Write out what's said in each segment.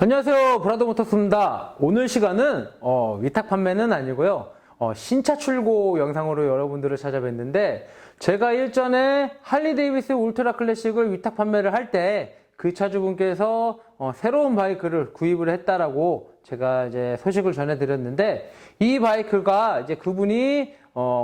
안녕하세요, 브라더모터스입니다. 오늘 시간은 위탁 판매는 아니고요, 신차 출고 영상으로 여러분들을 찾아뵀는데, 제가 일전에 할리데이비스 울트라 클래식을 위탁 판매를 할 때 그 차주분께서 새로운 바이크를 구입을 했다라고 제가 이제 소식을 전해드렸는데, 이 바이크가 이제 그분이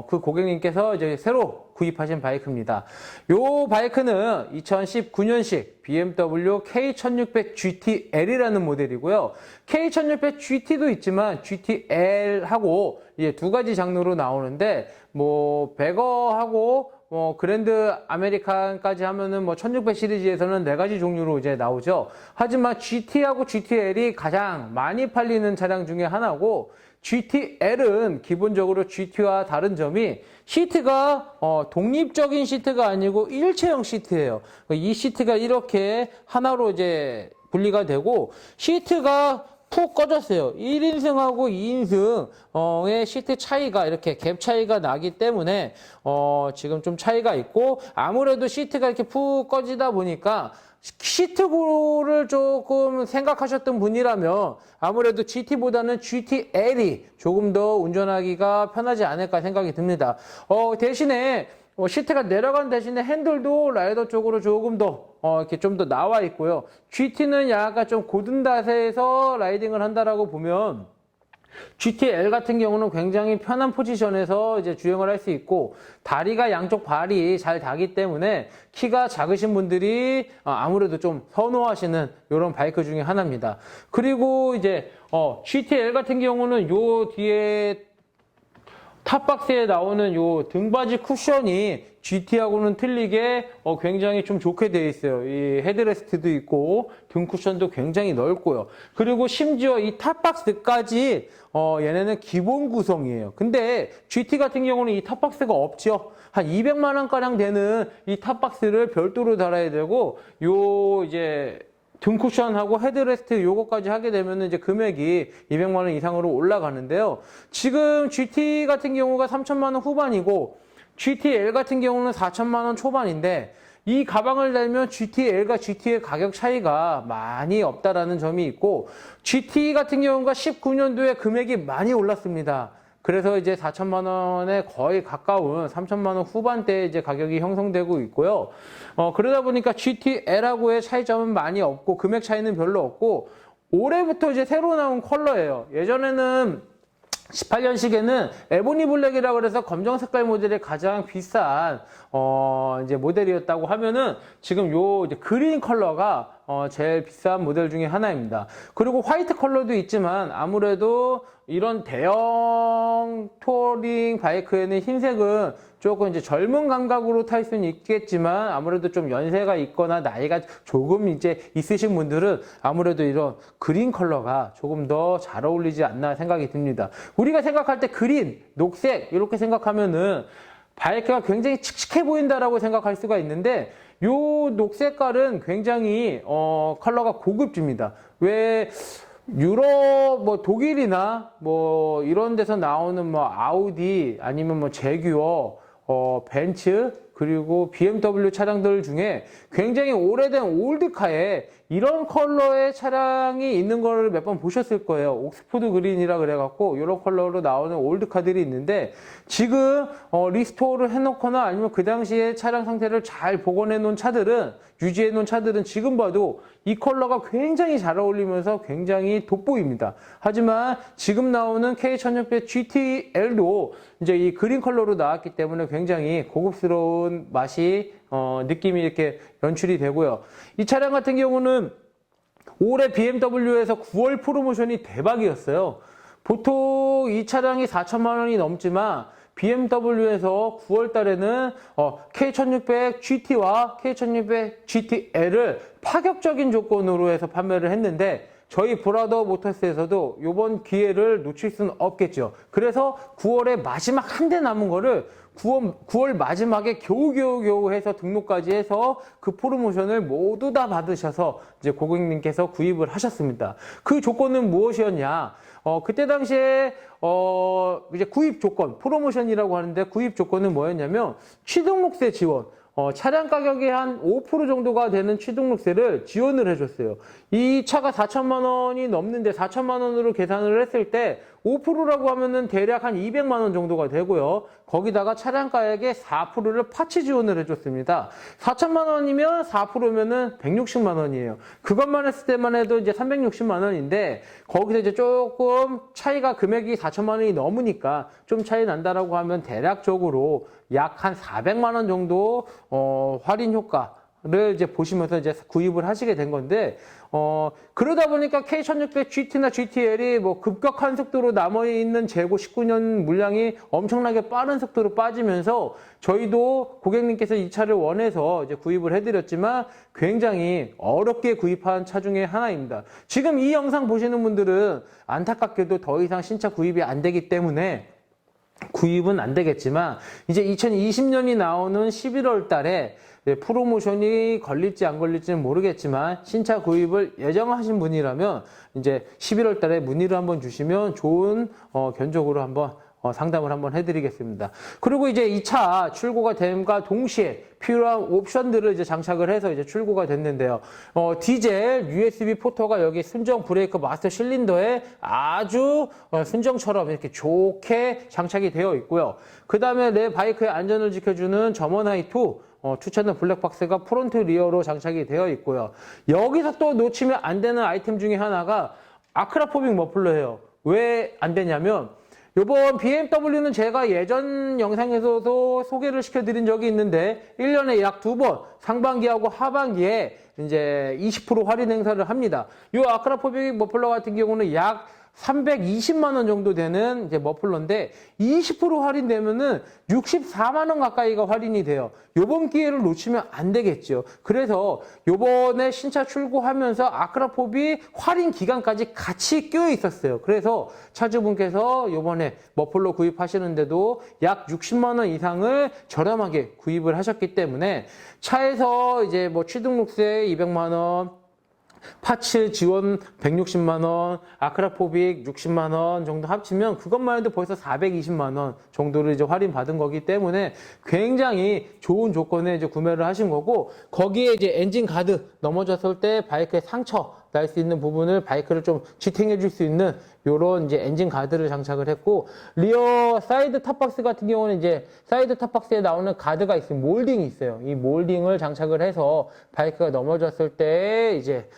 그 고객님께서 이제 새로 구입하신 바이크입니다. 요 바이크는 2019년식 BMW K1600 GTL이라는 모델이고요. K1600 GT도 있지만 GTL하고 이제 두 가지 장르로 나오는데, 뭐 배거하고 그랜드 아메리칸까지 하면은 1600 시리즈에서는 네 가지 종류로 이제 나오죠. 하지만 GT하고 GTL이 가장 많이 팔리는 차량 중에 하나고, GTL은 기본적으로 GT와 다른 점이 시트가 독립적인 시트가 아니고 일체형 시트예요. 이 시트가 이렇게 하나로 이제 분리가 되고, 시트가 푹 꺼졌어요. 1인승하고 2인승의 시트 차이가 이렇게 갭 차이가 나기 때문에 지금 좀 차이가 있고, 아무래도 시트가 이렇게 푹 꺼지다 보니까 시트고를 조금 생각하셨던 분이라면 아무래도 GT보다는 GTL이 조금 더 운전하기가 편하지 않을까 생각이 듭니다. 대신에 시트가 내려간 대신에 핸들도 라이더 쪽으로 조금 더 이렇게 좀 더 나와 있고요. GT는 약간 좀 고든 자세에서 라이딩을 한다라고 보면, GTL 같은 경우는 굉장히 편한 포지션에서 이제 주행을 할 수 있고, 다리가 양쪽 발이 잘 닿기 때문에 키가 작으신 분들이 아무래도 좀 선호하시는 이런 바이크 중에 하나입니다. 그리고 이제 GTL 같은 경우는 요 뒤에 탑박스에 나오는 요 등받이 쿠션이 GT하고는 틀리게 굉장히 좀 좋게 되어 있어요. 이 헤드레스트도 있고 등 쿠션도 굉장히 넓고요. 그리고 심지어 이 탑박스까지 얘네는 기본 구성이에요. 근데 GT 같은 경우는 이 탑박스가 없죠. 한 200만 원가량 되는 이 탑박스를 별도로 달아야 되고, 요 이제 등 쿠션하고 헤드레스트 요거까지 하게 되면 이제 금액이 200만 원 이상으로 올라가는데요. 지금 GT 같은 경우가 3천만 원 후반이고 GTL 같은 경우는 4천만 원 초반인데, 이 가방을 달면 GTL과 GT의 가격 차이가 많이 없다라는 점이 있고, GT 같은 경우가 19년도에 금액이 많이 올랐습니다. 그래서 이제 4천만 원에 거의 가까운 3천만 원 후반대에 이제 가격이 형성되고 있고요. 그러다 보니까 GTL하고의 차이점은 많이 없고, 금액 차이는 별로 없고, 올해부터 이제 새로 나온 컬러예요. 예전에는 18년식에는 에보니 블랙이라고 그래서 검정 색깔 모델이 가장 비싼 이제 모델이었다고 하면은, 지금 요 이제 그린 컬러가 제일 비싼 모델 중에 하나입니다. 그리고 화이트 컬러도 있지만 아무래도 이런 대형 touring 바이크에는 흰색은 조금 이제 젊은 감각으로 탈 수는 있겠지만, 아무래도 좀 연세가 있거나 나이가 조금 이제 있으신 분들은 아무래도 이런 그린 컬러가 조금 더 잘 어울리지 않나 생각이 듭니다. 우리가 생각할 때 그린, 녹색 이렇게 생각하면은 바이크가 굉장히 칙칙해 보인다라고 생각할 수가 있는데, 요 녹색깔은 굉장히 컬러가 고급집니다. 왜 유럽 독일이나 이런 데서 나오는 아우디 아니면 제규어, 벤츠, 그리고 BMW 차량들 중에 굉장히 오래된 올드카에 이런 컬러의 차량이 있는 걸 몇 번 보셨을 거예요. 옥스포드 그린이라 그래갖고 이런 컬러로 나오는 올드카들이 있는데, 지금 리스토어를 해놓거나 아니면 그 당시에 차량 상태를 잘 복원해 놓은 차들은, 유지해 놓은 차들은 지금 봐도 이 컬러가 굉장히 잘 어울리면서 굉장히 돋보입니다. 하지만 지금 나오는 K1600 GTL도 이제 이 그린 컬러로 나왔기 때문에 굉장히 고급스러운 맛이 느낌이 이렇게 연출이 되고요. 이 차량 같은 경우는 올해 BMW에서 9월 프로모션이 대박이었어요. 보통 이 차량이 4천만 원이 넘지만 BMW에서 9월 달에는 K1600 GT와 K1600 GTL을 파격적인 조건으로 해서 판매를 했는데, 저희 브라더 모터스에서도 이번 기회를 놓칠 수는 없겠죠. 그래서 9월에 마지막 한 대 남은 거를 9월 마지막에 겨우 해서 등록까지 해서 그 프로모션을 모두 다 받으셔서 이제 고객님께서 구입을 하셨습니다. 그 조건은 무엇이었냐? 그때 당시에 이제 구입 조건, 프로모션이라고 하는데 구입 조건은 뭐였냐면 취등록세 지원. 차량 가격의 한 5% 정도가 되는 취등록세를 지원을 해줬어요. 이 차가 4천만 원이 넘는데 4천만 원으로 계산을 했을 때 5%라고 하면은 대략 한 200만 원 정도가 되고요. 거기다가 차량 가격의 4%를 파치 지원을 해줬습니다. 4천만 원이면 4%면은 160만 원이에요. 그것만 했을 때만 해도 이제 360만 원인데 거기서 이제 조금 차이가 금액이 4천만 원이 넘으니까 좀 차이 난다라고 하면 대략적으로 약 한 400만 원 정도 할인 효과를 이제 보시면서 이제 구입을 하시게 된 건데 그러다 보니까 K1600 GT나 GTL이 뭐 급격한 속도로 남아있는 재고 19년 물량이 엄청나게 빠른 속도로 빠지면서 저희도 고객님께서 이 차를 원해서 이제 구입을 해드렸지만 굉장히 어렵게 구입한 차 중에 하나입니다. 지금 이 영상 보시는 분들은 안타깝게도 더 이상 신차 구입이 안 되기 때문에 구입은 안 되겠지만 이제 2020년이 나오는 11월 달에 프로모션이 걸릴지 안 걸릴지는 모르겠지만 신차 구입을 예정하신 분이라면 이제 11월 달에 문의를 한번 주시면 좋은 견적으로 한번 상담을 한번 해드리겠습니다. 그리고 이제 이 차 출고가 됨과 동시에 필요한 옵션들을 이제 장착을 해서 이제 출고가 됐는데요. 디젤 USB 포터가 여기 순정 브레이크 마스터 실린더에 아주 순정처럼 이렇게 좋게 장착이 되어 있고요. 그 다음에 내 바이크의 안전을 지켜주는 점원하이2 추천은 블랙박스가 프론트 리어로 장착이 되어 있고요. 여기서 또 놓치면 안 되는 아이템 중에 하나가 아크라포빅 머플러예요. 왜 안 되냐면 요번 BMW는 제가 예전 영상에서도 소개를 시켜드린 적이 있는데 1년에 약 2번 상반기하고 하반기에 이제 20% 할인 행사를 합니다. 요 아크라포빅 머플러 같은 경우는 약 320만 원 정도 되는 이제 머플러인데 20% 할인되면은 64만 원 가까이가 할인이 돼요. 요번 기회를 놓치면 안 되겠죠. 그래서 요번에 신차 출고하면서 아크라포빅 할인 기간까지 같이 껴 있었어요. 그래서 차주분께서 요번에 머플러 구입하시는데도 약 60만 원 이상을 저렴하게 구입을 하셨기 때문에 차에서 이제 뭐 취등록세 200만 원, 파츠 지원 160만 원, 아크라포빅 60만 원 정도 합치면 그것만 해도 벌써 420만 원 정도를 이제 할인 받은 거기 때문에 굉장히 좋은 조건에 이제 구매를 하신 거고 거기에 이제 엔진 가드 넘어졌을 때 바이크에 상처 날 수 있는 부분을 바이크를 좀 지탱해 줄 수 있는 요런 이제 엔진 가드를 장착을 했고 리어 사이드 탑박스 같은 경우는 이제 사이드 탑박스에 나오는 가드가 있어요. 몰딩이 있어요. 이 몰딩을 장착을 해서 바이크가 넘어졌을 때 이제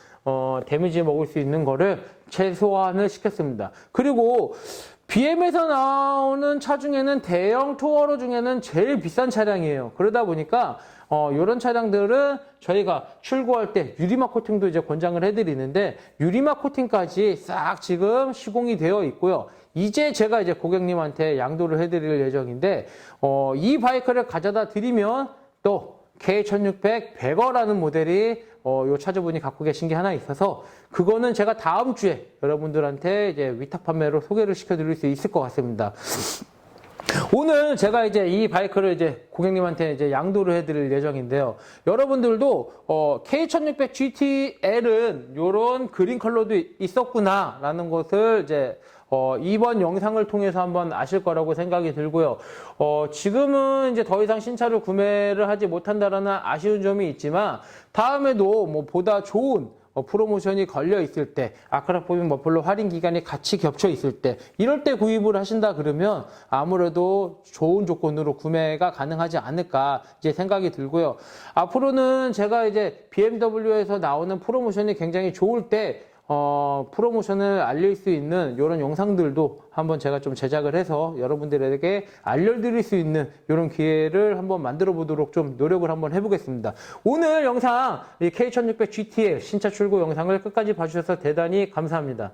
데미지 먹을 수 있는 거를 최소한을 시켰습니다. 그리고 BM에서 나오는 차 중에는 대형 투어러 중에는 제일 비싼 차량이에요. 그러다 보니까 이런 차량들은 저희가 출고할 때 유리막 코팅도 이제 권장을 해드리는데 유리막 코팅까지 싹 지금 시공이 되어 있고요. 이제 제가 이제 고객님한테 양도를 해드릴 예정인데 이 바이크를 가져다 드리면 또 K1600 100어라는 모델이 요 차주분이 갖고 계신 게 하나 있어서 그거는 제가 다음 주에 여러분들한테 이제 위탁 판매로 소개를 시켜드릴 수 있을 것 같습니다. 오늘 제가 이제 이 바이크를 이제 고객님한테 이제 양도를 해드릴 예정인데요. 여러분들도 K1600 GTL은 요런 그린 컬러도 있었구나라는 것을 이제 이번 영상을 통해서 한번 아실 거라고 생각이 들고요. 지금은 이제 더 이상 신차를 구매를 하지 못한다라는 아쉬운 점이 있지만 다음에도 뭐 보다 좋은 프로모션이 걸려 있을 때 아크라포빅 머플러 할인 기간이 같이 겹쳐 있을 때 이럴 때 구입을 하신다 그러면 아무래도 좋은 조건으로 구매가 가능하지 않을까 이제 생각이 들고요. 앞으로는 제가 이제 BMW에서 나오는 프로모션이 굉장히 좋을 때 프로모션을 알릴 수 있는 이런 영상들도 한번 제가 좀 제작을 해서 여러분들에게 알려드릴 수 있는 이런 기회를 한번 만들어 보도록 좀 노력을 한번 해보겠습니다. 오늘 영상 이 K1600 GTL 신차 출고 영상을 끝까지 봐주셔서 대단히 감사합니다.